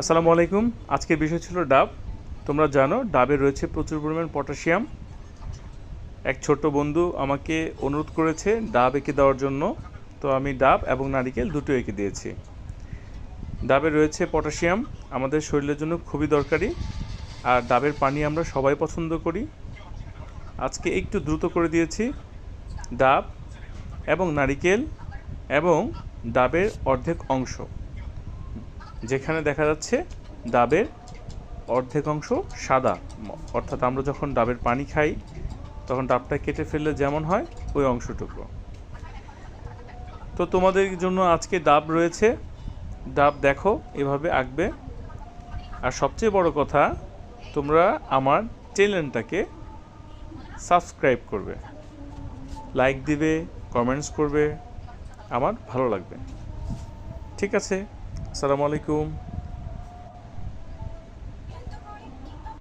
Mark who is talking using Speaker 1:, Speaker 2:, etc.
Speaker 1: আসসালামু আলাইকুম। আজকের বিষয় ছিল ডাব। তোমরা জানো ডাবে রয়েছে প্রচুর পরিমাণ পটাশিয়াম। এক ছোট্ট বন্ধু আমাকে অনুরোধ করেছে ডাব এঁকে দেওয়ার জন্য, তো আমি ডাব এবং নারিকেল দুটো এঁকে দিয়েছি। ডাবে রয়েছে পটাশিয়াম, আমাদের শরীরের জন্য খুবই দরকারি, আর ডাবের পানি আমরা সবাই পছন্দ করি। আজকে একটু দ্রুত করে দিয়েছি। ডাব এবং নারিকেল এবং ডাবের অর্ধেক অংশ, যেখানে দেখা যাচ্ছে ডাবের অর্ধেক অংশ সাদা, অর্থাৎ আমরা যখন ডাবের পানি খাই তখন ডাবটা কেটে ফেললে যেমন হয় ওই অংশটুকু। তো তোমাদের জন্য আজকে ডাব রয়েছে, ডাব দেখো এভাবে আঁকবে। আর সবচেয়ে বড় কথা, তোমরা আমার চ্যানেলটাকে সাবস্ক্রাইব করবে, লাইক দিবে, কমেন্টস করবে, আমার ভালো লাগবে। ঠিক আছে, আসসালামু আলাইকুম।